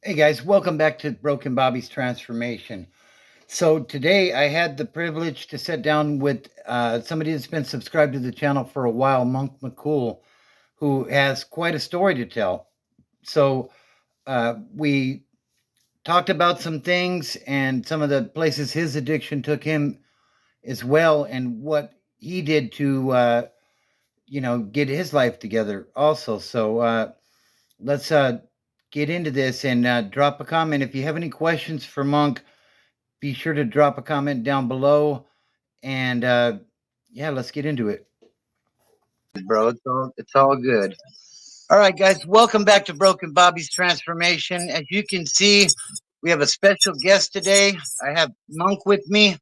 Hey guys, welcome back to Broken Bobby's Transformation. So today I had the privilege to sit down with somebody that's been subscribed to the channel for a while, Monk McCool, who has quite a story to tell. So we talked about some things and some of the places his addiction took him as well, and what he did to get his life together also. So let's get into this and drop a comment if you have any questions for Monk. Be sure to drop a comment down below, and yeah, let's get into it. Bro, it's all good. All right, guys, welcome back to Broken Bobby's Transformation. As you can see, we have a special guest today. I have Monk with me.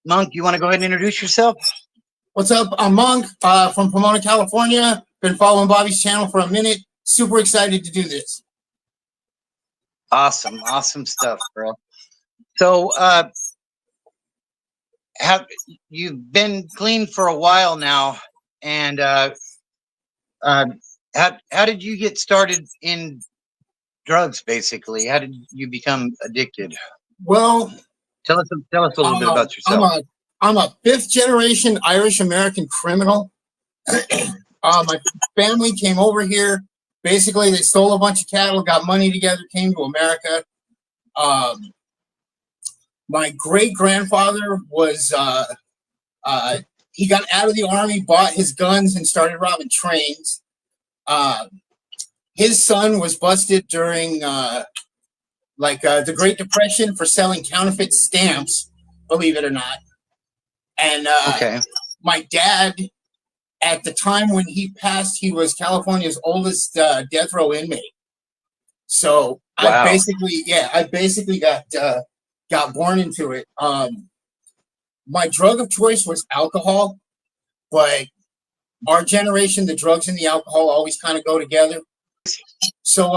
Monk, you want to go ahead and introduce yourself? What's up? I'm Monk from Pomona, California. Been following Bobby's channel for a minute. Super excited to do this. Awesome stuff, bro. So, have you've been clean for a while now, and how did you get started in drugs? Basically, how did you become addicted? Well, tell us a little bit about yourself. I'm a fifth generation Irish American criminal. My family came over here. Basically, they stole a bunch of cattle, got money together, came to America. My great grandfather was he got out of the army, bought his guns, and started robbing trains. His son was busted during the Great Depression for selling counterfeit stamps, believe it or not. And my dad, at the time when he passed, he was California's oldest death row inmate. So wow. I basically got born into it. My drug of choice was alcohol, but our generation, the drugs and the alcohol always kind of go together. So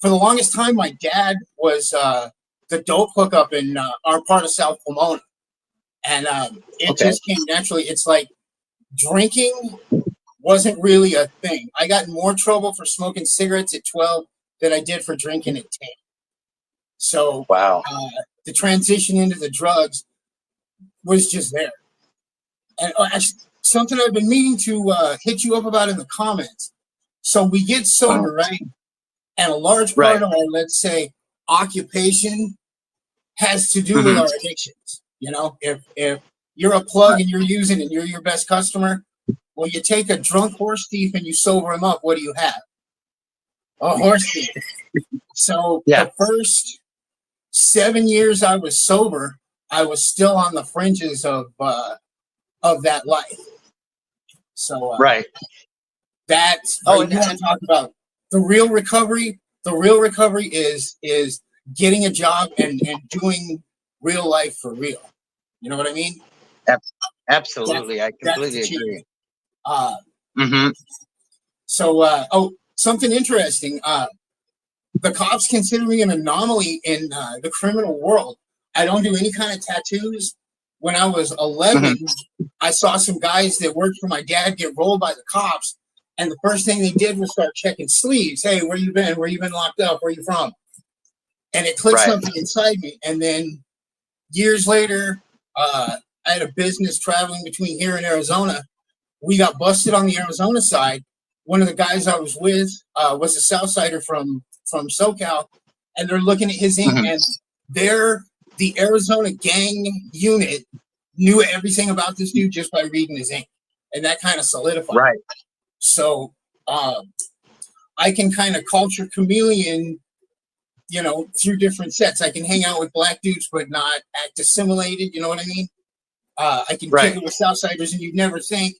for the longest time, my dad was the dope hookup in our part of South Pomona. And it just came naturally. It's like drinking wasn't really a thing. I got in more trouble for smoking cigarettes at 12 than I did for drinking at 10. So wow. The transition into the drugs was just there. And something I've been meaning to hit you up about in the comments. So we get sober, right? And a large part of our, let's say, occupation has to do with our addictions. You know, if you're a plug and you're using and you're your best customer, well, you take a drunk horse thief and you sober him up. What do you have? A horse thief. So the first 7 years I was sober, I was still on the fringes of that life. So that's and talk about the real recovery. The real recovery is getting a job and doing real life for real. You know what I mean? Absolutely. I completely agree. So, something interesting. The cops consider me an anomaly in the criminal world. I don't do any kind of tattoos. When I was 11, I saw some guys that worked for my dad get rolled by the cops. And the first thing they did was start checking sleeves. Hey, where you been? Where you been locked up? Where you from? And it clicked something inside me. And then years later, I had a business traveling between here and Arizona. We got busted on the Arizona side. One of the guys I was with was a Southsider from SoCal, and they're looking at his ink, and the Arizona gang unit knew everything about this dude just by reading his ink, and that kind of solidified. Right. So I can kind of culture chameleon, you know, through different sets. I can hang out with black dudes, but not act assimilated. You know what I mean? I can kick it with Southsiders, and you'd never think.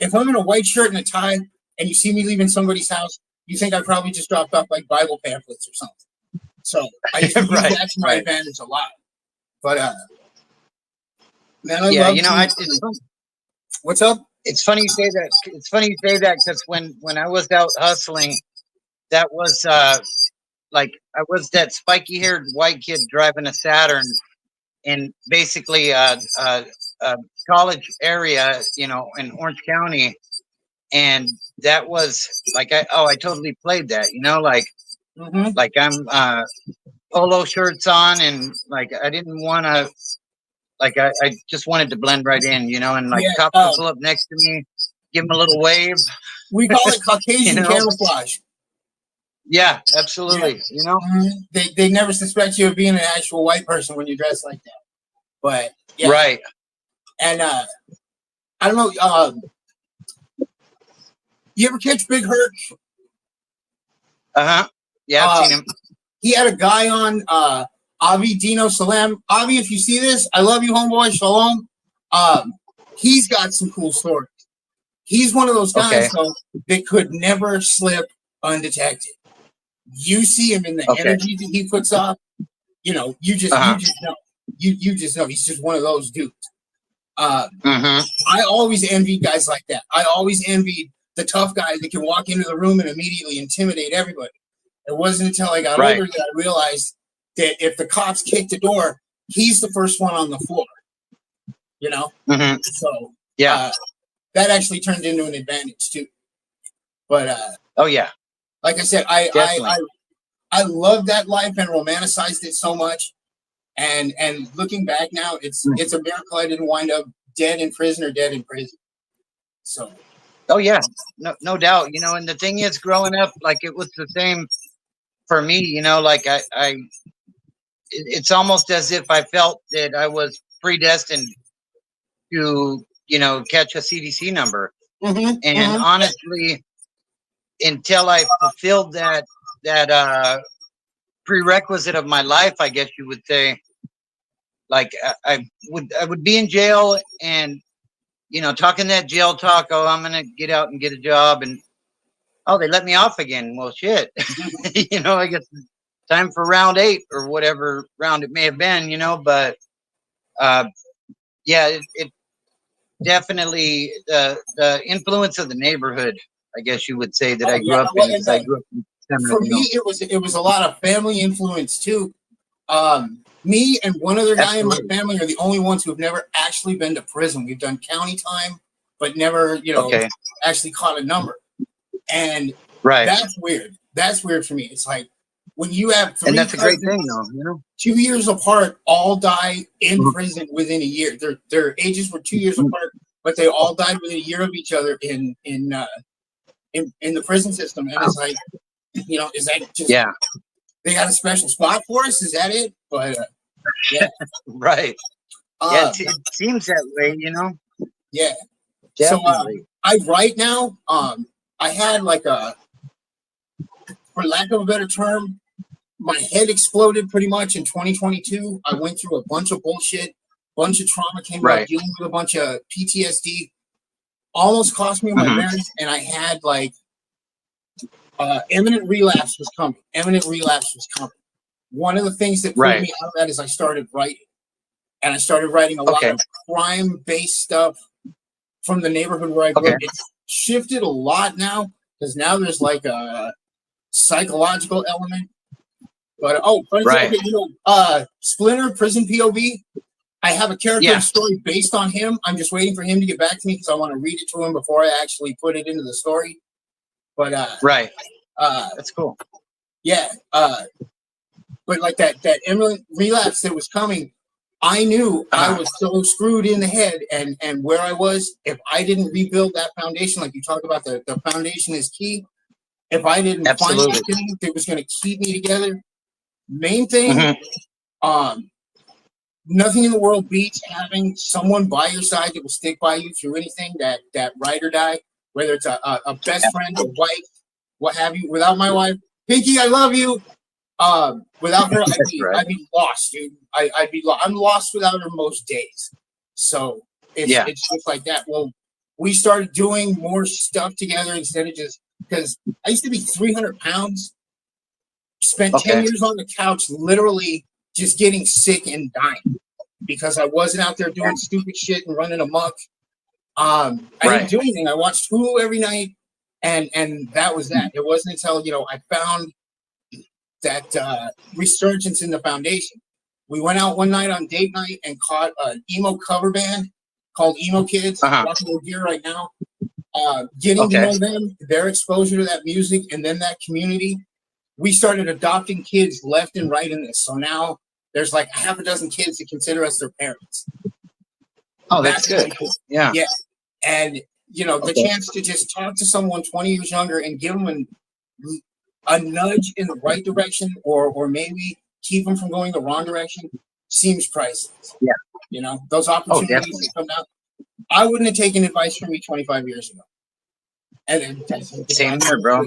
If I'm in a white shirt and a tie, and you see me leaving somebody's house, you think I probably just dropped off like Bible pamphlets or something. So I use that to my advantage a lot. But man, I love what's up? It's funny you say that. It's funny you say that because when I was out hustling, that was like I was that spiky-haired white kid driving a Saturn in basically a college area, you know, in Orange County, and that was like I totally played that, you know, like Like I'm polo shirts on, and like I didn't want to. Like I just wanted to blend right in, you know, and like cops would pull up next to me, give them a little wave. We call it Caucasian camouflage. Yeah, absolutely. Yeah. You know, they never suspect you of being an actual white person when you dress like that. But yeah. Right. And I don't know. You ever catch Big Hurt? Yeah, I've seen him. He had a guy on Avi Dino Salam. Avi, if you see this, I love you, homeboy. Shalom. He's got some cool stories. He's one of those guys though, that could never slip undetected. You see him in the energy that he puts off, you know, you just know. You just know he's just one of those dudes. I always envied guys like that. I always envied the tough guy that can walk into the room and immediately intimidate everybody. It wasn't until I got older that I realized that if the cops kick the door, he's the first one on the floor. You know? So that actually turned into an advantage too. But like I said, I love that life and romanticized it so much. And looking back now, it's a miracle I didn't wind up dead in prison or dead in prison. So no doubt. You know, and the thing is, growing up, like it was the same for me, you know, like it's almost as if I felt that I was predestined to, you know, catch a CDC number. And honestly, until I fulfilled that prerequisite of my life, I guess you would say, like I would be in jail and, you know, talking that jail talk. Oh, I'm going to get out and get a job. And, oh, they let me off again. Well, shit, you know, I guess time for round 8 or whatever round it may have been, you know, but it definitely the influence of the neighborhood, I guess you would say, that I grew up in. I grew up in for me, it was a lot of family influence too. Me and one other guy in my family are the only ones who have never actually been to prison. We've done county time, but never, you know, actually caught a number. And that's weird. That's weird for me. It's like when you have 3 and that's cousins, a great thing, though. You know, 2 years apart, all die in prison within a year. Their ages were 2 years apart, but they all died within a year of each other in the prison system. And it's like, you know, is that just they got a special spot for us? Is that it? But right. It seems that way, you know. Yeah. Definitely. So I write now. I had like for lack of a better term, my head exploded pretty much in 2022. I went through a bunch of bullshit, bunch of trauma, came out dealing with a bunch of PTSD. Almost cost me my marriage, and I had like imminent relapse was coming. One of the things that pulled me out of that is I started writing. And I started writing a lot of crime-based stuff from the neighborhood where I grew up. It's shifted a lot now, because now there's like a psychological element. But you know, Splinter, Prison POV, I have a character story based on him. I'm just waiting for him to get back to me because I want to read it to him before I actually put it into the story. But that's cool. Yeah. But like that imminent relapse that was coming, I knew I was so screwed in the head and where I was. If I didn't rebuild that foundation, like you talked about, the foundation is key. If I didn't find that thing that was going to keep me together, main thing, nothing in the world beats having someone by your side that will stick by you through anything, that ride or die, whether it's a best friend, a wife, what have you. Without my wife, Pinky, I love you. Without her, I'd be lost, dude. I'd be lost. I'm lost without her most days. So it's just like that. Well, we started doing more stuff together instead of just, because I used to be 300 pounds, spent 10 years on the couch, literally just getting sick and dying because I wasn't out there doing stupid shit and running amok. I didn't do anything. I watched Hulu every night, and that was that. It wasn't until, you know, I found that resurgence in the foundation. We went out one night on date night and caught an emo cover band called Emo Kids, watching their gear right now. Getting to know them, their exposure to that music, and then that community we started adopting kids left and right in this. So now there's like half a dozen kids that consider us their parents. Oh, that's good. Really cool. Yeah. Yeah. And, you know, the chance to just talk to someone 20 years younger and give them a nudge in the right direction, or maybe keep them from going the wrong direction, seems priceless. Yeah. You know, those opportunities that come out. I wouldn't have taken advice from me 25 years ago. And same here, bro.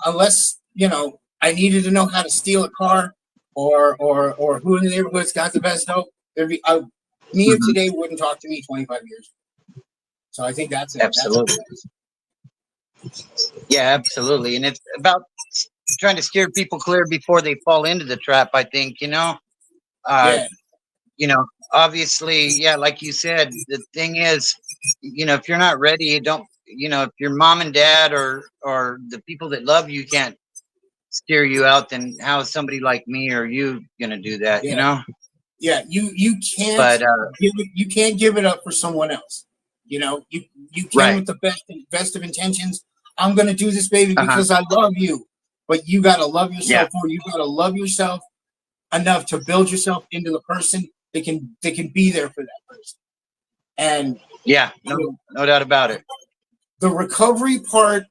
Unless, you know, I needed to know how to steal a car, or who in the neighborhood's got the best dope. Me of today wouldn't talk to me 25 years ago. So I think that's it. Absolutely. Yeah, absolutely. And it's about trying to steer people clear before they fall into the trap, I think, you know. You know, obviously, yeah, like you said, the thing is, you know, if you're not ready, you don't, you know, if your mom and dad or the people that love you can't steer you out, then how is somebody like me or you gonna do that? You know? Yeah, you can't. But you can't give it up for someone else. You know, you can with the best of intentions. I'm gonna do this, baby, because I love you. But you gotta love yourself more. You gotta love yourself enough to build yourself into the person that can be there for that person. And yeah, no doubt about it. The recovery part,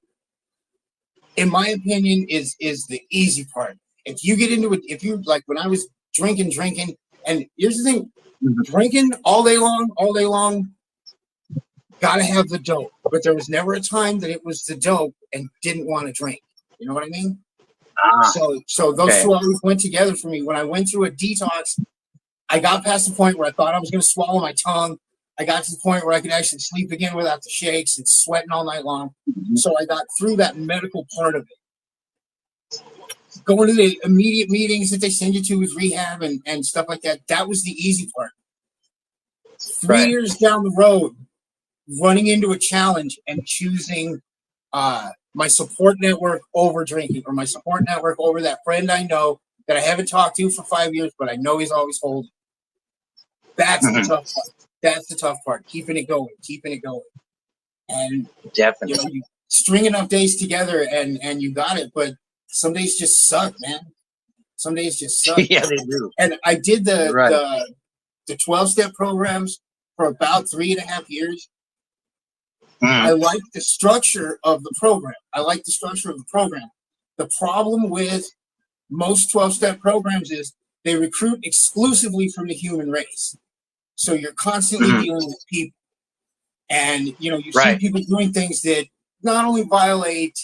in my opinion, is the easy part. If you get into it, if you like, when I was drinking, and here's the thing, drinking all day long, gotta have the dope. But there was never a time that it was the dope and didn't want to drink. You know what I mean? So those two always went together for me. When I went through a detox, I got past the point where I thought I was going to swallow my tongue. I got to the point where I could actually sleep again without the shakes and sweating all night long. So I got through that medical part of it. Going to the immediate meetings that they send you to with rehab and stuff like that, that was the easy part. 3 years down the road, running into a challenge and choosing my support network over drinking, or my support network over that friend I know that I haven't talked to for 5 years, but I know he's always holding. That's the tough part. That's the tough part. Keeping it going. And definitely, you know, you string enough days together and you got it. But some days just suck, man. Some days just suck. Yeah, they do. And I did the 12-step programs for about 3.5 years. I like the structure of the program. The problem with most 12-step programs is they recruit exclusively from the human race. So you're constantly dealing with people. And, you know, you see people doing things that not only violate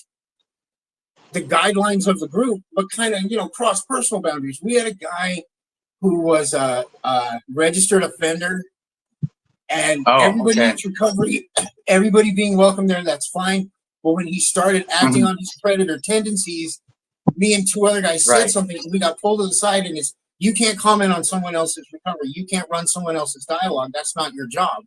the guidelines of the group, but kind of, you know, cross personal boundaries. We had a guy who was a registered offender, and everybody in recovery, everybody being welcome there, that's fine. But when he started acting on his predator tendencies, me and two other guys said something, and we got pulled to the side, and it's, you can't comment on someone else's recovery. You can't run someone else's dialogue. That's not your job.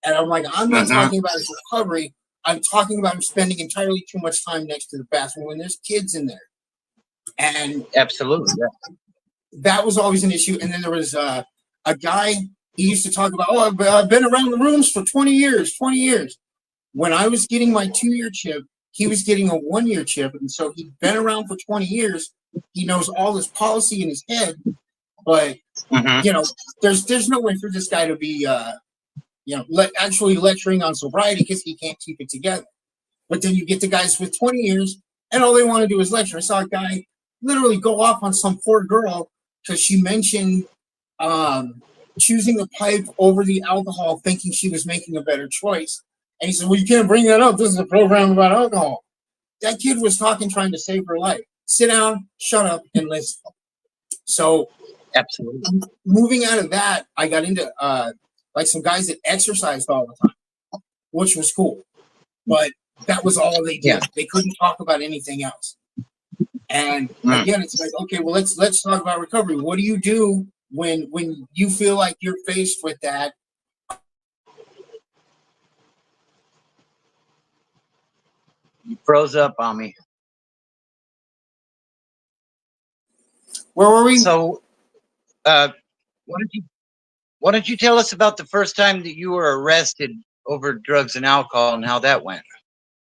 And I'm like, I'm not talking about his recovery. I'm talking about him spending entirely too much time next to the bathroom when there's kids in there. And absolutely, that was always an issue. And then there was a guy, he used to talk about, oh, I've been around the rooms for 20 years. When I was getting my 2-year chip, he was getting a 1-year chip. And so he'd been around for 20 years. He knows all this policy in his head. But, you know, there's no way for this guy to be, you know, actually lecturing on sobriety, because he can't keep it together. But then you get the guys with 20 years, and all they want to do is lecture. I saw a guy literally go off on some poor girl because she mentioned choosing the pipe over the alcohol, thinking she was making a better choice. And he said, well, you can't bring that up. This is a program about alcohol. That kid was talking, trying to save her life. Sit down, shut up, and listen. So, absolutely. Moving out of that, I got into like some guys that exercised all the time, which was cool. But that was all they did. Yeah. They couldn't talk about anything else. And again, it's like, okay, well, let's talk about recovery. What do you do when you feel like you're faced with that? You froze up on me. Where were we? So, why don't you tell us about the first time that you were arrested over drugs and alcohol and how that went?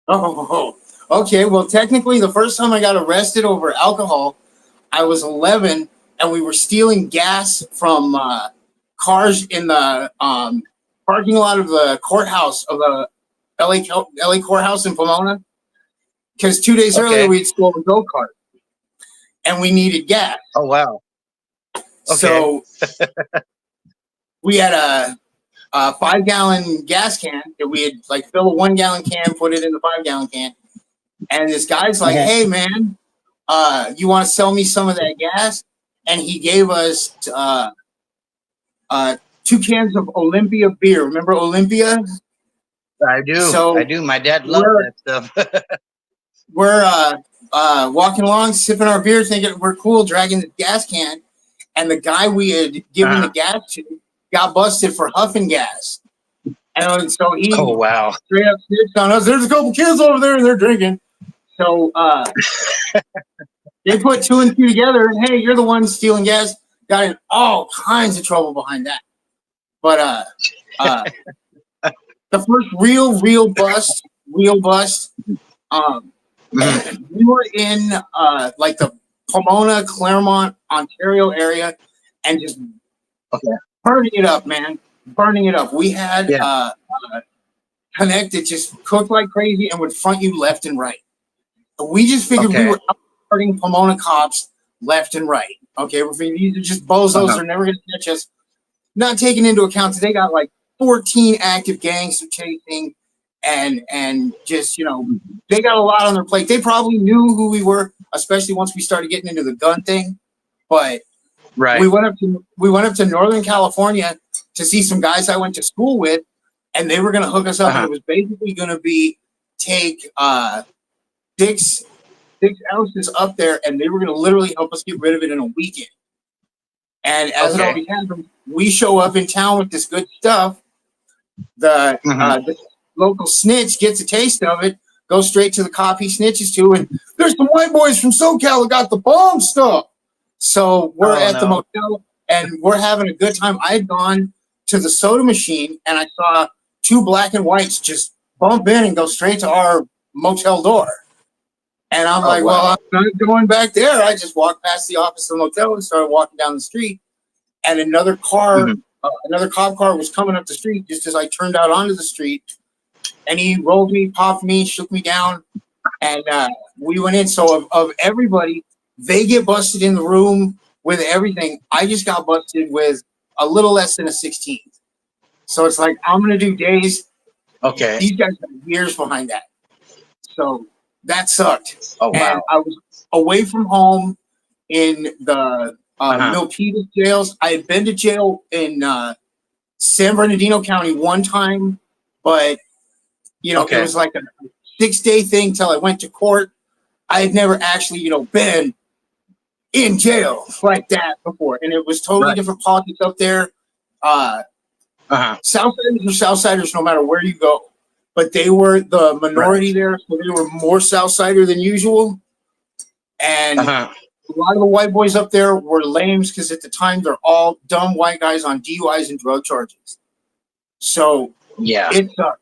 Oh, Okay, well, technically, the first time I got arrested over alcohol, I was 11, and we were stealing gas from cars in the parking lot of the courthouse of the LA courthouse in Pomona. Because 2 days earlier, we had stolen a go-kart, and we needed gas. Oh, wow. So we had a 5-gallon gas can that we had like fill a 1-gallon can, put it in the 5-gallon can. And this guy's like, hey, man, you want to sell me some of that gas? And he gave us 2 cans of Olympia beer. Remember Olympia? I do. So I do. My dad loved that stuff. We're walking along, sipping our beer, thinking we're cool, dragging the gas can. And the guy we had given the gas to got busted for huffing gas. And so he straight up snitched on us. There's a couple kids over there and they're drinking. So they put 2 and 2 together, and hey, you're the one stealing gas. Got in all kinds of trouble behind that. But the first real bust, we were in like the Pomona, Claremont, Ontario area, and just burning it up, man. Burning it up. We had Connect that just cooked like crazy and would front you left and right. We just figured we were outsmarting Pomona cops left and right. Okay, we're figuring these are just bozos. They're never going to catch us. Not taking into account that they got like 14 active gangs they're chasing, and just, you know, they got a lot on their plate. They probably knew who we were, especially once we started getting into the gun thing. But we went up to Northern California to see some guys I went to school with, and they were going to hook us up. And it was basically going to be take 6 ounces up there, and they were going to literally help us get rid of it in a weekend. And as it always happens, we show up in town with this good stuff. The local snitch gets a taste of it, goes straight to the cop he snitches to, and there's some white boys from SoCal that got the bomb stuff. So we're at the motel, and we're having a good time. I had gone to the soda machine, and I saw 2 black and whites just bump in and go straight to our motel door. And I'm like, well, I'm not going back there. I just walked past the office of the motel and started walking down the street. And another car, another cop car was coming up the street just as I turned out onto the street. And he rolled me, popped me, shook me down, and we went in. So of everybody, they get busted in the room with everything. I just got busted with a little less than a 16th. So it's like, I'm going to do days. Okay. These guys have years behind that. So that sucked. Oh, wow. And I was away from home in the Milpitas jails. I had been to jail in San Bernardino County one time, but, you know, it was like a 6-day thing till I went to court. I had never actually, you know, been in jail like that before. And it was totally different politics up there. Southsiders are Southsiders no matter where you go. But they were the minority there, so they were more Southsider than usual. And a lot of the white boys up there were lames because at the time they're all dumb white guys on DUIs and drug charges. So it sucked.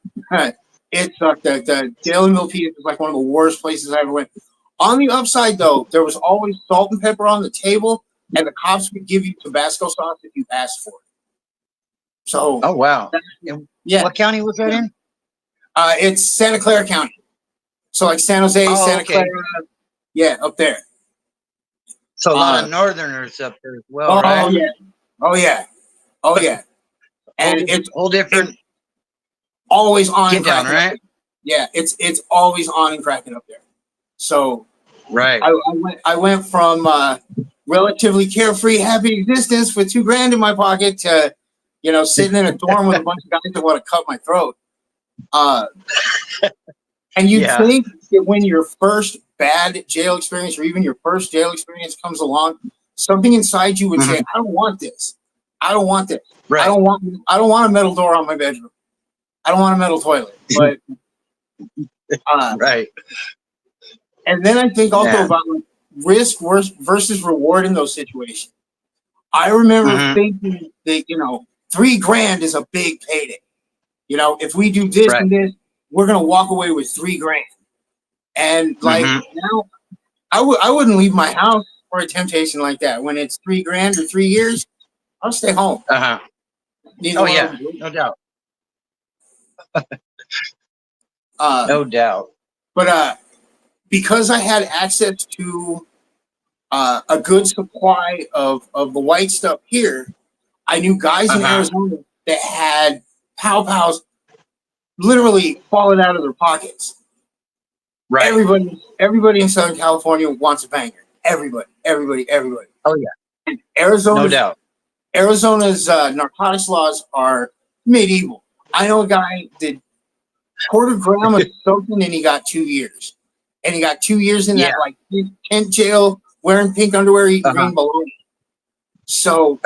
It sucked. The jail in Milpitas was like one of the worst places I ever went. On the upside, though, there was always salt and pepper on the table, and the cops would give you Tabasco sauce if you asked for it. So, what county was that in? It's Santa Clara County. So like San Jose, Santa Clara. Yeah, up there. So a lot of Northerners up there as well, right? Oh, yeah. And it's whole different. Always on and cracking, right? Yeah, it's always on and cracking up there. So I went from relatively carefree, happy existence with $2,000 in my pocket to, you know, sitting in a dorm with a bunch of guys that want to cut my throat. And you think that when your first bad jail experience or even your first jail experience comes along, something inside you would say, I don't want this. I don't want this. I don't want a metal door on my bedroom. I don't want a metal toilet. But and then I think also about like, risk versus reward in those situations. I remember thinking that, you know, $3,000 is a big payday. You know, if we do this and this, we're going to walk away with $3,000. And like now, I wouldn't leave my house for a temptation like that. When it's $3,000 or 3 years, I'll stay home. Oh yeah, no doubt. No doubt. But because I had access to a good supply of the white stuff here, I knew guys in Arizona that had pow pows literally falling out of their pockets. Right. Everybody in Southern California wants a banger. Everybody. Oh yeah. And Arizona, no doubt. Arizona's narcotics laws are medieval. I know a guy that quarter gram of something and he got 2 years. And he got 2 years in that like tent jail wearing pink underwear, eating green bologna. So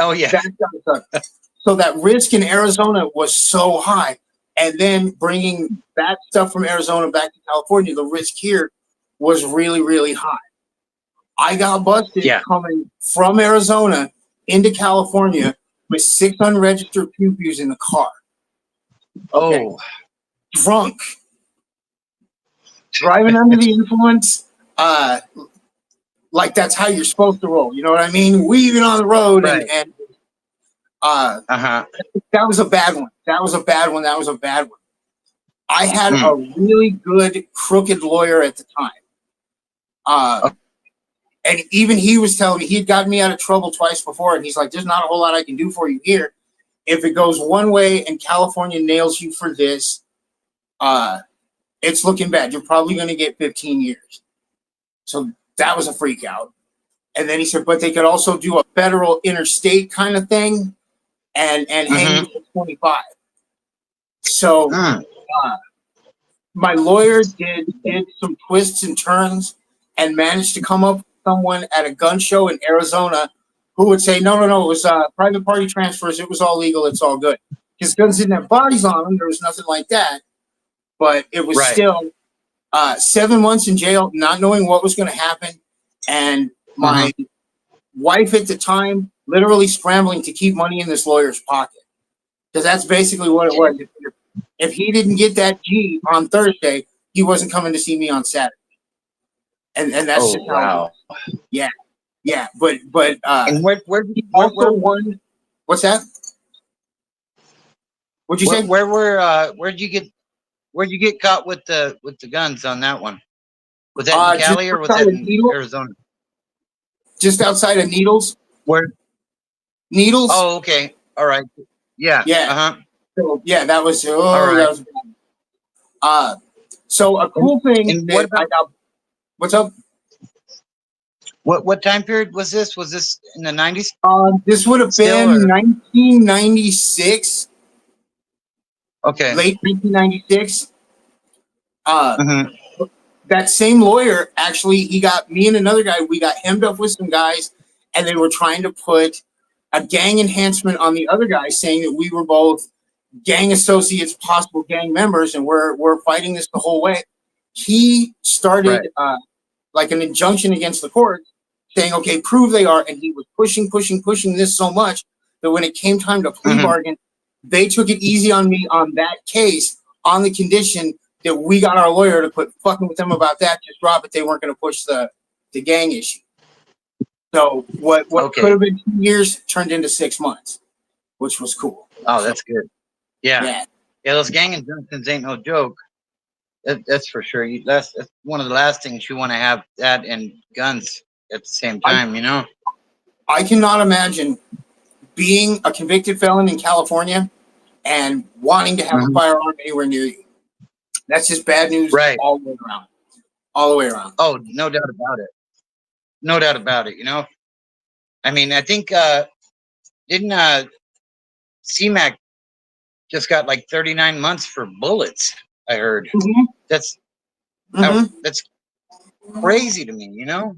so that risk in Arizona was so high. And then bringing that stuff from Arizona back to California, the risk here was really, really high. I got busted coming from Arizona into California with 6 unregistered pew-pews in the car. Okay. Oh. Drunk. Driving under the influence. Like that's how you're supposed to roll. You know what I mean? Weaving on the road and that was a bad one. That was a bad one. I had a really good crooked lawyer at the time. And even he was telling me, he had gotten me out of trouble twice before, and he's like, there's not a whole lot I can do for you here. If it goes one way and California nails you for this, it's looking bad. You're probably going to get 15 years. So that was a freak out. And then he said, but they could also do a federal interstate kind of thing and hang you for 25. So my lawyer did some twists and turns and managed to come up with someone at a gun show in Arizona who would say, no, it was private party transfers. It was all legal. It's all good. His guns didn't have bodies on them. There was nothing like that. But it was still 7 months in jail, not knowing what was going to happen. And my wife at the time literally scrambling to keep money in this lawyer's pocket. Because that's basically what it was. If he didn't get that G on Thursday, he wasn't coming to see me on Saturday. And that's just how it was. Yeah. But and where won. What's that? What'd you say? Where'd you get caught with the guns on that one? Was that in Cali or was that in Arizona? Just outside of Needles. Where? Needles. Oh, okay. All right. Yeah. Yeah. So, yeah, that was that was bad. So a cool thing that I got. What's up? What time period was this? Was this in the 90s? This would have been 1996. Okay. Late 1996. That same lawyer, actually, he got me and another guy, we got hemmed up with some guys, and they were trying to put a gang enhancement on the other guy, saying that we were both gang associates, possible gang members, and we're fighting this the whole way. He started like an injunction against the court, saying, okay, prove they are, and he was pushing this so much that when it came time to plea bargain, they took it easy on me on that case on the condition that we got our lawyer to quit fucking with them about that, just drop it. They weren't going to push the gang issue. So what could have been 2 years turned into 6 months, which was cool. Oh, that's good. Yeah. Those gang injunctions ain't no joke. That's for sure. That's one of the last things you want to have, that and guns at the same time, you know? I cannot imagine being a convicted felon in California and wanting to have a firearm anywhere near you. That's just bad news all the way around. All the way around. Oh, no doubt about it. No doubt about it, you know? I mean, I think, didn't CMAC just got like 39 months for bullets, I heard. That's crazy to me, you know?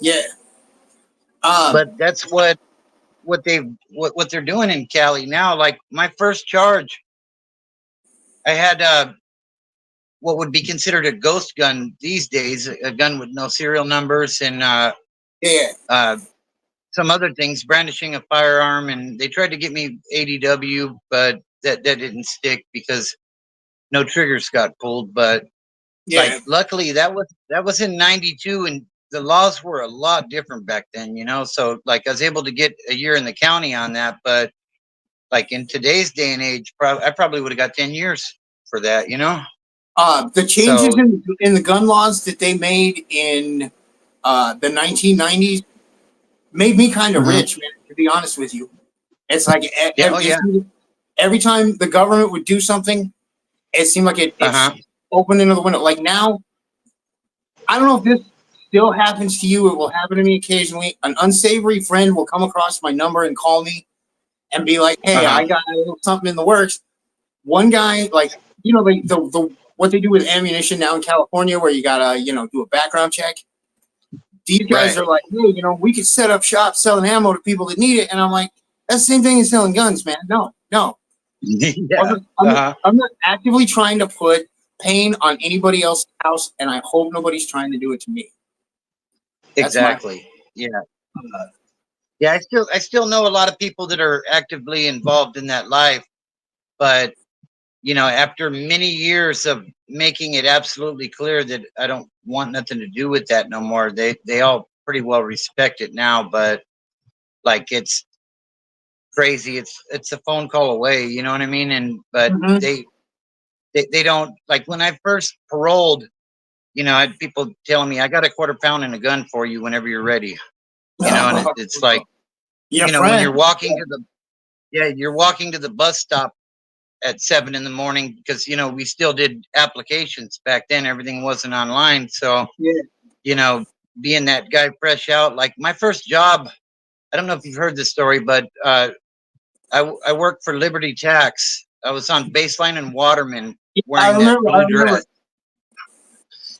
Yeah. But that's what they're doing in Cali now. Like my first charge, I had what would be considered a ghost gun these days, a gun with no serial numbers and some other things, brandishing a firearm, and they tried to get me ADW, but that didn't stick because no triggers got pulled. But Yeah. Like, luckily that was in 92, and the laws were a lot different back then, so like I was able to get a year in the county on that. But like in today's day and age, I probably would have got 10 years for that. The changes in the gun laws that they made in the 1990s made me kind of rich, man, to be honest with you. It's like every time the government would do something, it seemed like it's opened another window. Like now, I don't know if this still happens to you. It will happen to me occasionally. An unsavory friend will come across my number and call me and be like, "Hey, I got a little something in the works." One guy, like, the what they do with ammunition now in California, where you gotta do a background check. These guys are like, "Hey, we could set up shop selling ammo to people that need it," and I'm like, "That's the same thing as selling guns, man. No." I'm not actively trying to put pain on anybody else's house, and I hope nobody's trying to do it to me. Exactly. Yeah. I still know a lot of people that are actively involved in that life, but after many years of making it absolutely clear that I don't want nothing to do with that no more, they all pretty well respect it now. But like, it's crazy. It's a phone call away. You know what I mean? But they don't, like, when I first paroled. I had people telling me, "I got a quarter-pound and a gun for you whenever you're ready." And it's like, when you're walking to the bus stop at 7 a.m, because we still did applications back then. Everything wasn't online, so being that guy fresh out, like my first job. I don't know if you've heard this story, but I worked for Liberty Tax. I was on baseline and Waterman wearing that blue dress.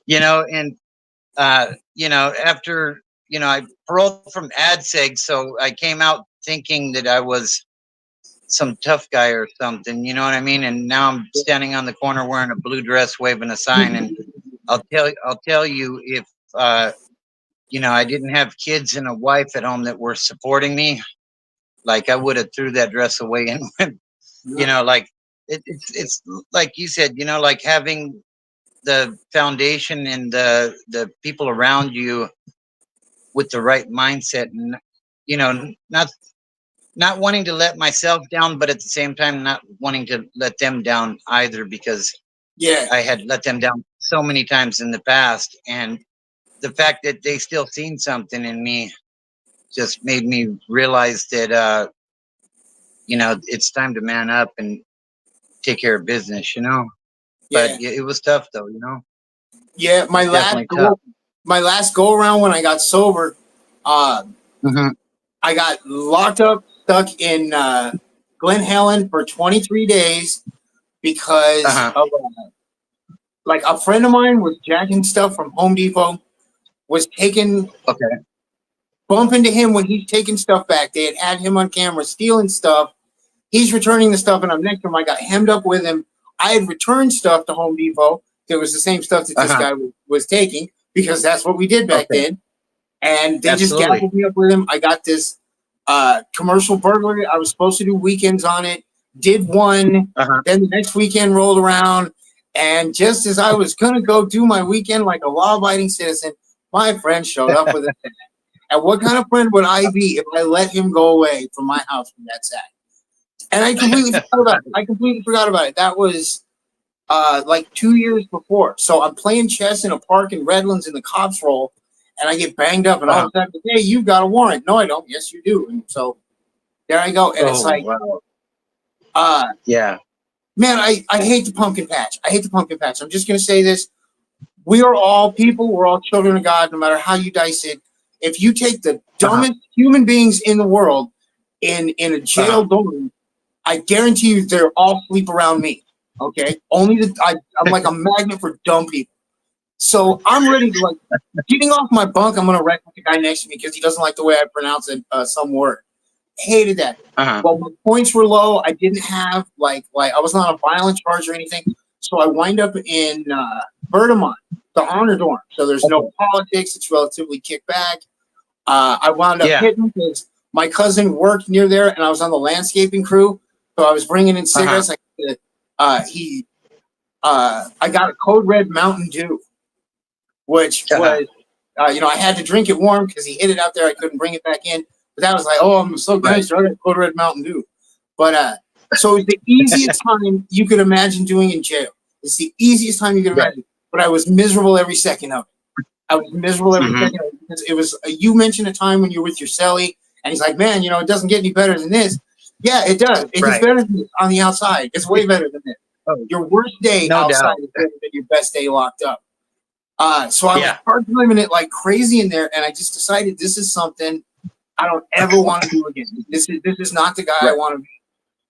And after I paroled from AdSeg, so I came out thinking that I was some tough guy or something, you know what I mean? And now I'm standing on the corner wearing a blue dress, waving a sign. And I'll tell you, if I didn't have kids and a wife at home that were supporting me, like I would have threw that dress away and went, like it's like you said, like having the foundation and the people around you with the right mindset, and not wanting to let myself down, but at the same time not wanting to let them down either, because I had let them down so many times in the past. And the fact that they still seen something in me just made me realize that it's time to man up and take care of business. But it was tough though. My last go around when I got sober, I got locked up, stuck in Glen Helen for 23 days because of like a friend of mine was jacking stuff from Home Depot, was taking bump into him when he's taking stuff back. They had him on camera stealing stuff. He's returning the stuff, and I'm next to him. I got hemmed up with him. I had returned stuff to Home Depot that was the same stuff that this guy was taking, because that's what we did back then. And they just gabbled me up with him. I got this commercial burglary. I was supposed to do weekends on it. Did one. Then the next weekend rolled around. And just as I was going to go do my weekend like a law-abiding citizen, my friend showed up with a thing. And what kind of friend would I be if I let him go away from my house with that sack? And I completely forgot about it. That was like 2 years before. So I'm playing chess in a park in Redlands, in the cops roll, and I get banged up, and all of a sudden, "Hey, you've got a warrant." "No, I don't." "Yes, you do." And so there I go. And it's like, man, I hate the pumpkin patch. I hate the pumpkin patch. I'm just going to say this. We are all people. We're all children of God, no matter how you dice it. If you take the dumbest human beings in the world in a jail dorm, I guarantee you they're all sleep around me. Okay? Only I'm like a magnet for dumb people. So I'm ready to, like, getting off my bunk. I'm going to wreck with the guy next to me because he doesn't like the way I pronounce it, some word. Hated that. Well, my points were low. I didn't have, like I was not on a violent charge or anything. So I wind up in Bertamont, the honor dorm. So there's no politics. It's relatively kicked back. I wound up hitting because my cousin worked near there, and I was on the landscaping crew. So I was bringing in cigarettes. He I got a Code Red Mountain Dew, which was, you know, I had to drink it warm because he hid it out there. I couldn't bring it back in. But that was like, oh, I'm so gangster. I got Code Red Mountain Dew. But so it's the easiest time you could imagine doing in jail. It's the easiest time you could imagine. But I was miserable every second of it. I was miserable every second of it because it was. You mentioned a time when you were with your cellie, and he's like, man, you know, it doesn't get any better than this. Yeah, it does. It gets better than this on the outside. It's way better than this. Your worst day outside is better than your best day locked up. So I was hard living it like crazy in there, and I just decided this is something I don't ever want to do again. This is not the guy I want to be.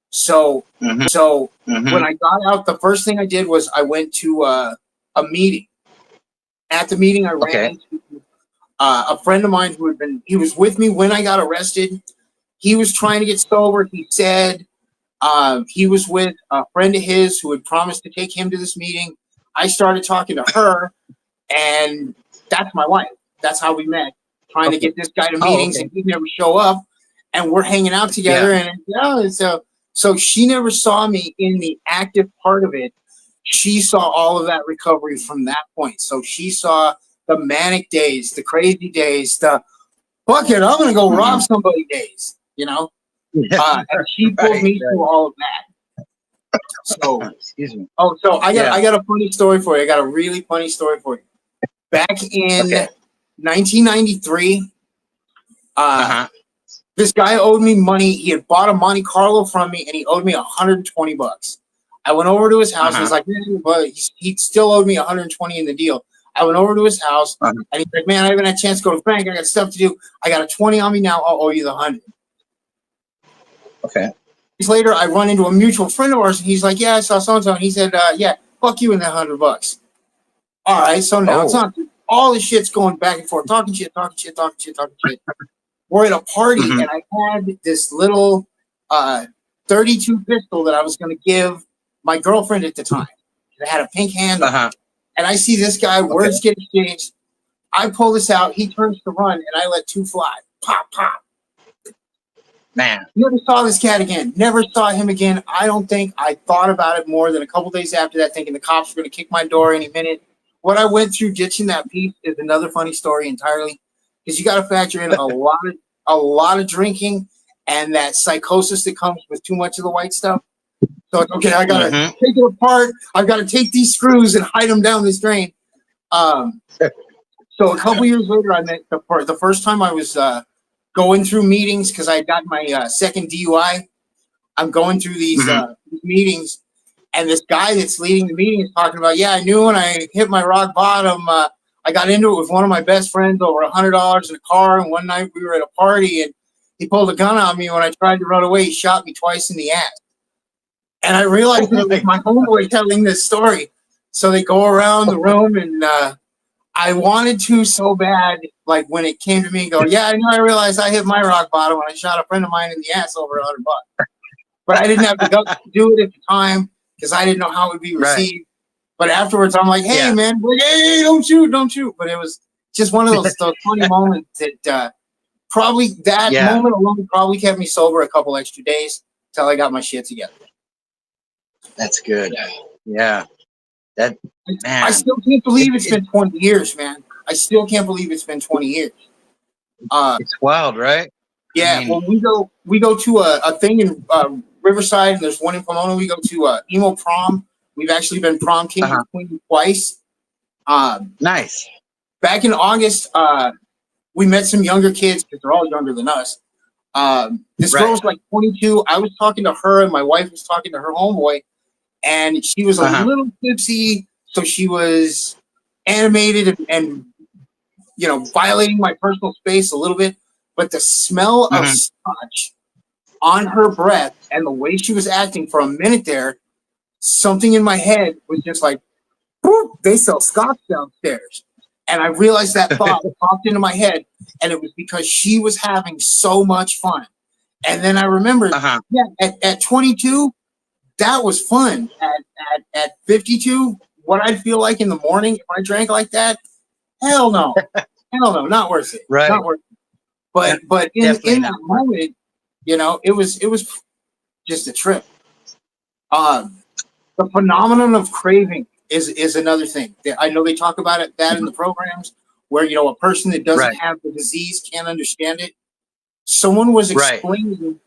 So when I got out, the first thing I did was I went to a meeting. At the meeting, I ran into a friend of mine who he was with me when I got arrested. He was trying to get sober. He said he was with a friend of his who had promised to take him to this meeting. I started talking to her, and that's my wife. That's how we met, trying to get this guy to meetings, and he'd never show up. And we're hanging out together, and so she never saw me in the active part of it. She saw all of that recovery from that point. So she saw the manic days, the crazy days, the fuck it, I'm gonna go rob somebody days, you know. And she pulled me through all of that. So, excuse me. Oh, so I got a funny story for you. I got a really funny story for you. Back in 1993, this guy owed me money. He had bought a Monte Carlo from me, and he owed me $120. I went over to his house. He's like, man, but he still owed me 120 in the deal. I went over to his house, and he's like, man, I haven't had a chance to go to the bank. I got stuff to do. I got a 20 on me now. I'll owe you the 100. Okay. Days later, I run into a mutual friend of ours, and he's like, yeah, I saw so-and-so. And he said, yeah, fuck you in that $100. All right, so now it's not all this shit's going back and forth, talking shit. We're at a party, and I had this little 32 pistol that I was going to give my girlfriend at the time. It had a pink handle. And I see this guy, words get exchanged. I pull this out. He turns to run, and I let two fly. Pop, pop. Man. Never saw this cat again. Never saw him again. I don't think I thought about it more than a couple days after that, thinking the cops were going to kick my door any minute. What I went through ditching that piece is another funny story entirely, because you got to factor in a lot of drinking and that psychosis that comes with too much of the white stuff. So it's okay. I gotta take it apart. I've got to take these screws and hide them down this drain. So a couple years later, I met the first time I was going through meetings because I got my second DUI. I'm going through these meetings. And this guy that's leading the meeting is talking about, yeah, I knew when I hit my rock bottom, I got into it with one of my best friends over $100 in a car. And one night we were at a party, and he pulled a gun on me. When I tried to run away, he shot me twice in the ass. And I realized that it was my homeboy telling this story. So they go around the room, and I wanted to so bad, like when it came to me, go, yeah, I realized I hit my rock bottom when I shot a friend of mine in the ass over $100. But I didn't have the guts to do it at the time, because I didn't know how it would be received. Right. But afterwards, I'm like, hey, man, like, hey, don't shoot. But it was just one of those funny moments that probably that moment alone probably kept me sober a couple extra days until I got my shit together. That's good. Yeah. Man. I still can't believe it's been 20 years, man. I still can't believe it's been 20 years. It's wild, right? Yeah. I mean, when we go to a thing in Riverside, and there's one in Pomona. We go to emo prom. We've actually been prom king and queen twice. Nice. Back in August, we met some younger kids because they're all younger than us. This girl was like 22. I was talking to her, and my wife was talking to her homeboy, and she was a little tipsy, so she was animated and you know, violating my personal space a little bit. But the smell of scotch on her breath and the way she was acting for a minute there, something in my head was just like, they sell scotch downstairs. And I realized that thought popped into my head, and it was because she was having so much fun. And then I remembered, at 22, that was fun. At 52, what I'd feel like in the morning if I drank like that, hell no. Hell no, not worth it. Right. Not worth it. But in that moment, you know, it was just a trip. the phenomenon of craving is another thing. I know they talk about it that in the programs where a person that doesn't have the disease can't understand it. Someone was explaining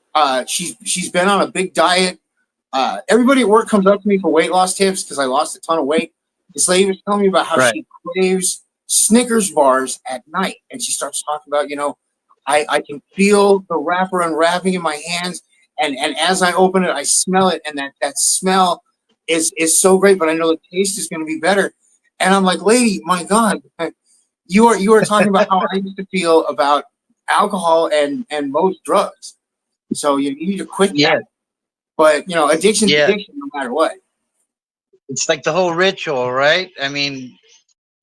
she's been on a big diet. Everybody at work comes up to me for weight loss tips because I lost a ton of weight. This lady was telling me about how she craves Snickers bars at night, and she starts talking about, I can feel the wrapper unwrapping in my hands, and as I open it, I smell it, and that smell is so great, but I know the taste is going to be better. And I'm like, lady, my God, you are talking about how I used to feel about alcohol and most drugs. So you need to quit that. But addiction's addiction no matter what. It's like the whole ritual, right? I mean,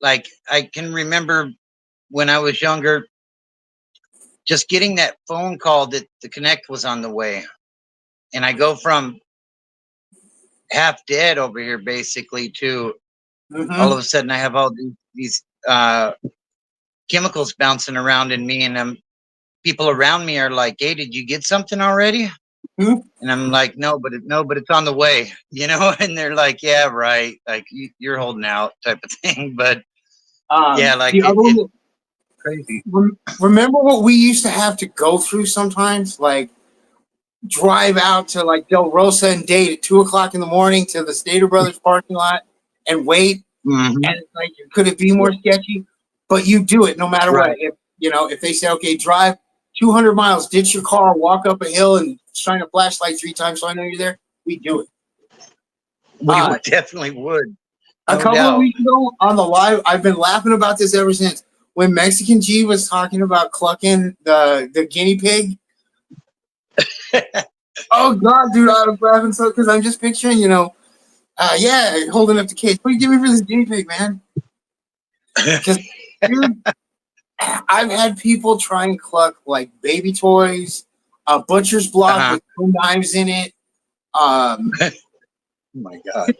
like I can remember when I was younger, just getting that phone call that the Connect was on the way. And I go from half dead over here basically to all of a sudden I have all these chemicals bouncing around in me, and people around me are like, "Hey, did you get something already?" And I'm like, "No, but it's on the way," And they're like, "Yeah, right. Like you're holding out," type of thing. But yeah, like it's crazy. Remember what we used to have to go through sometimes, like drive out to like Del Rosa and date at 2:00 in the morning to the Stater Brothers parking lot and wait. Mm-hmm. And like, could it be more sketchy? But you do it no matter what. If they say, okay, drive 200 miles, ditch your car, walk up a hill, and shine a flashlight 3 times so I know you're there, we do it. We definitely would. No a couple doubt. Of weeks ago on the live, I've been laughing about this ever since. When Mexican G was talking about clucking the guinea pig. Oh God, dude, I was laughing so because I'm just picturing, holding up the case. What do you give me for this guinea pig, man? Because, dude, I've had people try and cluck like baby toys, a butcher's block with 2 knives in it. Oh my God,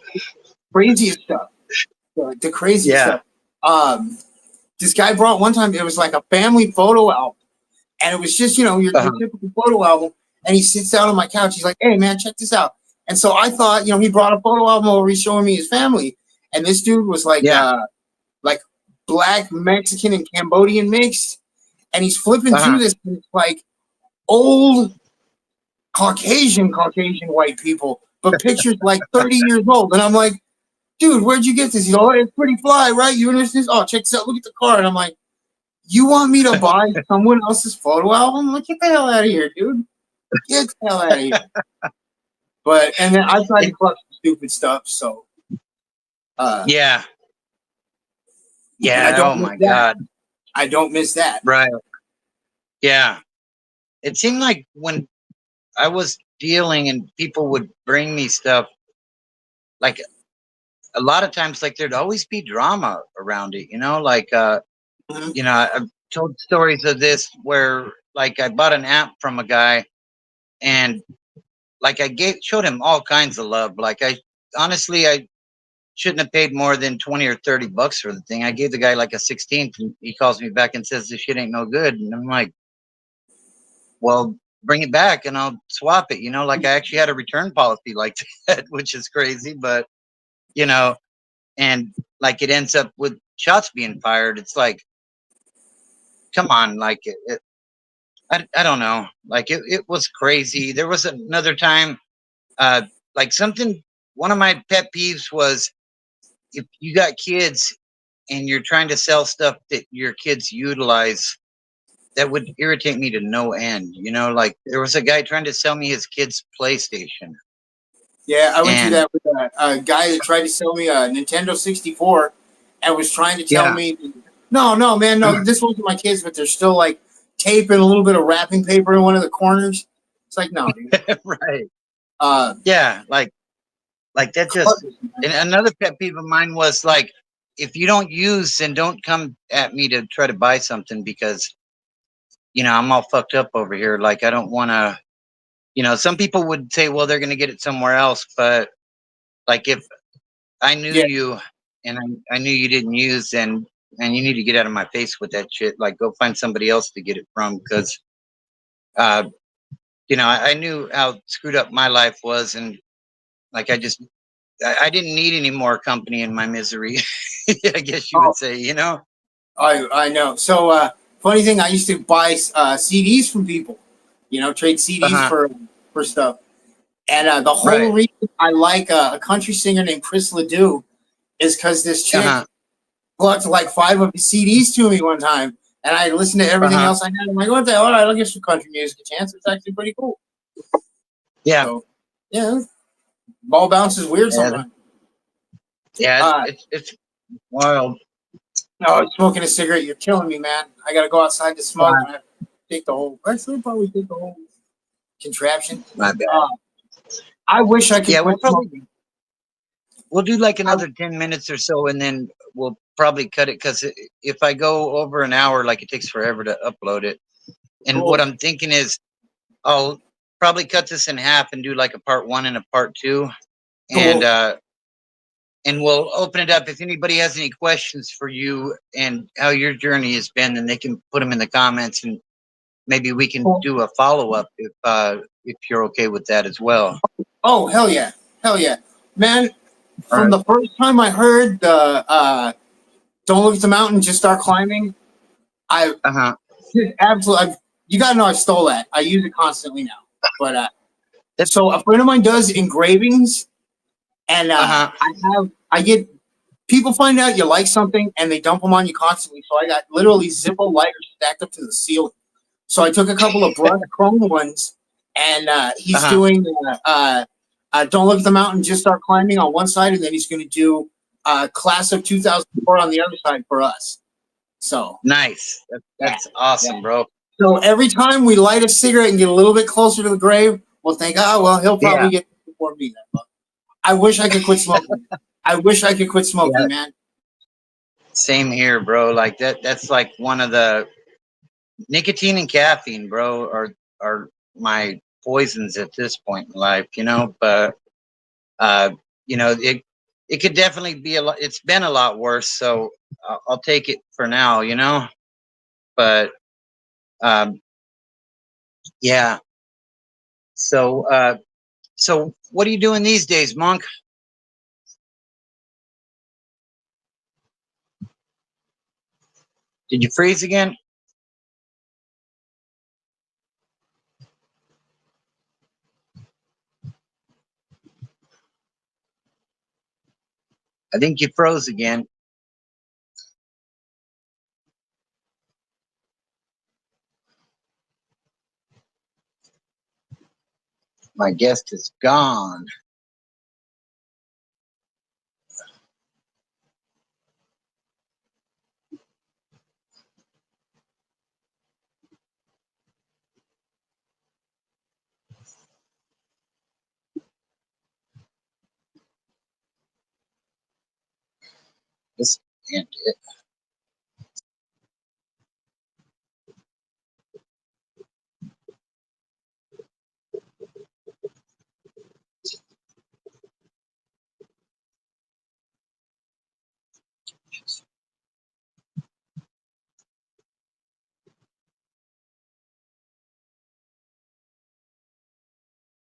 craziest stuff. The craziest stuff. This guy brought one time. It was like a family photo album, and it was just your typical photo album. And he sits down on my couch. He's like, "Hey, man, check this out." And so I thought, he brought a photo album over. He's showing me his family, and this dude was like, like Black, Mexican, and Cambodian mixed. And he's flipping through this, and it's like old Caucasian white people, but pictures like 30 years old. And I'm like, dude, where'd you get this? He's like, it's pretty fly, right? You understand? Oh, check this out. Look at the car. And I'm like, you want me to buy someone else's photo album? I'm like, get the hell out of here, dude. Get the hell out of here. And then I tried to clutch stupid stuff, so. Yeah. Oh, my God. I don't miss that. Right. Yeah. It seemed like when I was dealing and people would bring me stuff, like a lot of times, like there'd always be drama around it, like, I've told stories of this where like I bought an app from a guy and like showed him all kinds of love. Like I shouldn't have paid more than 20 or 30 bucks for the thing. I gave the guy like a 16th and he calls me back and says this shit ain't no good. And I'm like, well, bring it back and I'll swap it. Like I actually had a return policy like that, which is crazy, but and like it ends up with shots being fired. It's like, come on, like I don't know. Like it was crazy. There was another time, like one of my pet peeves was if you got kids and you're trying to sell stuff that your kids utilize, that would irritate me to no end. Like there was a guy trying to sell me his kid's PlayStation. Yeah, I went through that with a guy that tried to sell me a Nintendo 64 and was trying to tell me, no, man, no, this wasn't my kids, but there's still like tape and a little bit of wrapping paper in one of the corners. It's like, no, dude. Right. Yeah, like that just. And another pet peeve of mine was like, if you don't use, then don't come at me to try to buy something because, I'm all fucked up over here. Like I don't want to. Some people would say, well, they're going to get it somewhere else, but like if I knew you and I knew you didn't use, and you need to get out of my face with that shit. Like go find somebody else to get it from because. I knew how screwed up my life was, and like I just I didn't need any more company in my misery. I guess you would say, you know. I know. So funny thing, I used to buy CDs from people, trade CDs for stuff. And the whole reason I like a country singer named Chris Ledoux is because this chick plucked like 5 of his CDs to me one time, and I listened to everything else I had. I'm like, what the hell? All right, I'll give some country music a chance. It's actually pretty cool. Yeah. So, yeah, ball bounce is weird sometimes. Yeah, it's wild. No, smoking a cigarette, you're killing me, man. I gotta go outside to smoke, and I take the whole. Actually, probably take the whole contraption. My bad. I wish I could quit smoking. We'll do like another 10 minutes or so, and then we'll probably cut it, because if I go over an hour, like, it takes forever to upload it. And what I'm thinking is I'll probably cut this in half and do like a part 1 and a part 2. And we'll open it up. If anybody has any questions for you and how your journey has been, then they can put them in the comments, and maybe we can do a follow-up if you're okay with that as well. Oh, hell yeah. Hell yeah. Man, from the first time I heard the Don't Look at the Mountain, Just Start Climbing, absolutely, you gotta know I stole that. I use it constantly now. But so a friend of mine does engravings, and I get people find out you like something and they dump them on you constantly. So I got literally Zippo lighters stacked up to the ceiling. So I took a couple of brushed chrome ones, and he's doing Don't Look at the Mountain, Just Start Climbing on one side, and then he's going to do Class of 2004 on the other side for us. So nice. That's awesome, bro. So every time we light a cigarette and get a little bit closer to the grave, we'll think, oh, well, he'll probably get before me then. But I wish I could quit smoking. I wish I could quit smoking, man. Same here, bro. Like that's like one of the nicotine and caffeine, bro, are my poisons at this point in life, but it could definitely be a lot. It's been a lot worse, so I'll take it for now, but yeah. So so what are you doing these days, Monk? Did you freeze again? I think you froze again. My guest is gone. This can't do it.